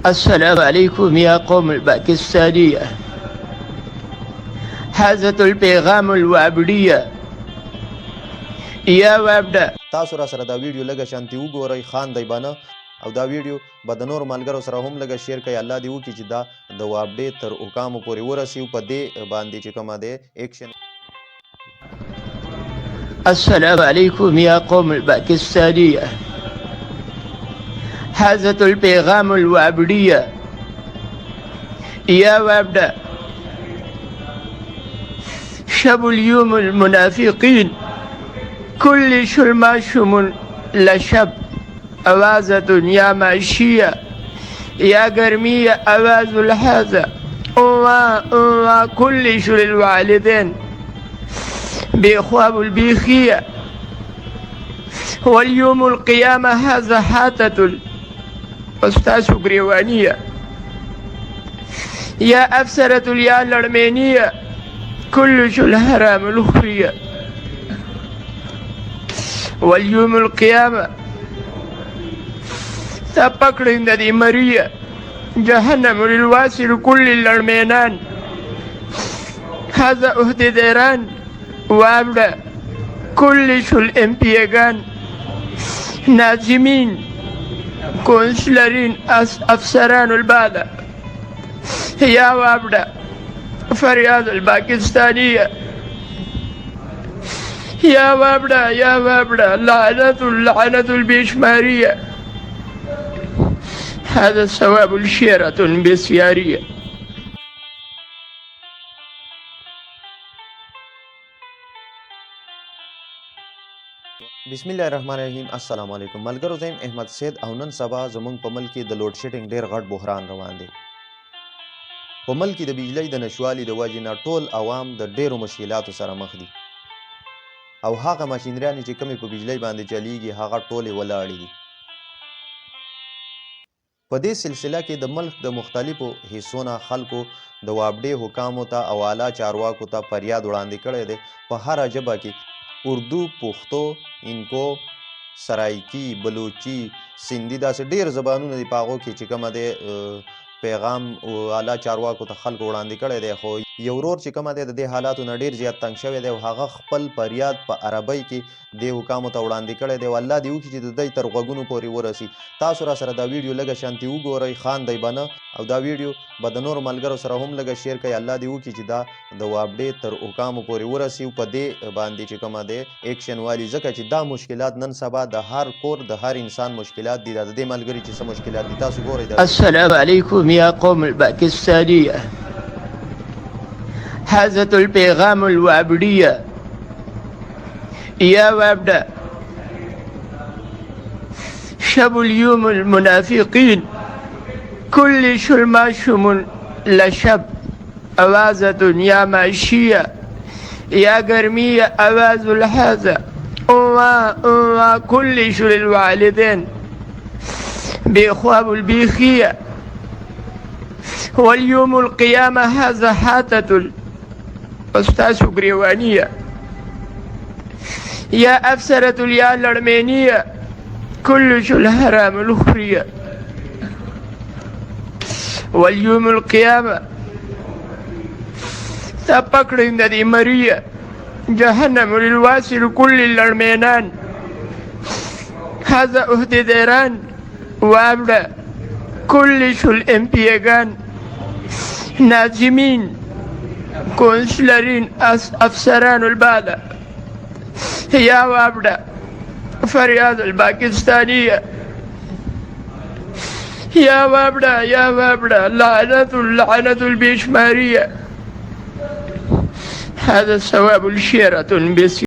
السلام عليكم يا قوم الباكستانية. هذا البيغام الوابدية يا وابدا. تاسو را سره دا ویډیو لګه شانتي وګورئ خان دی بانه او دا ویډیو به د نور ملګرو سره هم لګه شیر کړئ. الله دې وکړي چې دا د وابډې تر حکامو پورې ورسي په دې باندې چې کومه دی اکشن. السلام عليكم يا قوم الباكستانية. هذا البيغام الوابدية يا وابدا. شب اليوم المنافقين كل شلماشم لشب أوازة يا ماشية يا قرمية أواز الحازة أوا كل شل الوالدين بإخواب البيخية. واليوم القيامة هذا حاتة الأستاذ قريوانية يا أفسرة اليا الأرمينية كل شو الحرام الأخرية. واليوم القيامة تبقر عند دي مرية جهنم للواسل كل الأرمينان. هذا أهد ديران وابدا كل شو الامبيغان ناجمين كونسلرين أفسران البادة يا وابدا. فرياض الباكستانية يا وابدا يا وابدا. لعنة البيشمارية. هذا ثواب الشيرة بسيارية. بسم الله الرحمن الرحیم. السلام علیکم ملګرو، زم احمد سید او نن سبا زمونږ په ملک کې د لوډ شیډینګ ډیر غټ بحران روان دی. په ملک کې د بجلی د نشوالي د وجې نه ټول عوام د ډیرو مشکلاتو سره مخ دي او هغه ماشینریانې چې کمې په بجلی باندې چلیږي هغه ټولې ولاړې دي. په دې سلسله کې د ملک د مختلفو حصو نه خلکو د وابډې حکامو ته او اعلی چارواکو ته فریاد وړاندې کړی دی په هره ژبه کې: اردو، پښتو، انکو، سرایکی، بلوچي، سندي، داسې ډېر زبانونه دي په هغو کې چې کومه دی پیغام اعلی چارواکو ته خلکو وړاندې کړی دی. خو یو ورور چې کومه دی د دې حالاتو نه ډېر زیات تنګ شوی دی او هغه خپل فریاد په عربۍ کې دې حکامو ته وړاندې کړی دی او الله دې وکړي چې د دوی تر غوږونو پورې ورسي. تاسو را سره دا ویډیو لږه شانتي وګورئ خان دی بانه او دا ویډیو به د نورو ملګرو سره هم لږه شیر کړئ. الله دې وکړي چې دا د وابډې تر حکامو پورې ورسي او په دې باندې چې کومه دی اکشن والي، ځکه چې دا مشکلات نن سبا د هر کور د هر انسان مشکلات دي. دا د دې ملګري چې څه مشکلات دي تاسو ګورئ. السلام عليكم يا قوم الباكستانية. هذا البيغام الوابدية يا وابدا. شب اليوم المنافقين كل شلماشم لشب أوازة يا ماشية يا قرمية أواز الحازة أوا كل شل الوالدين بإخواب البيخية. واليوم القيامة هذا حاتة الأستاذ قريوانية يا أفسرة اليا الأرمينية كل شو الحرام الأخرية. واليوم القيامة تبقر عند دي مرية جهنم للواسل كل الأرمينان. هذا أهد ديران وابدا كل شو الامبيغان ناجمين كونسلرين أفسران البادة يا وابدا. فرياض الباكستانية يا وابدا يا وابدا. لعنة البيشمارية. هذا ثواب الشيرة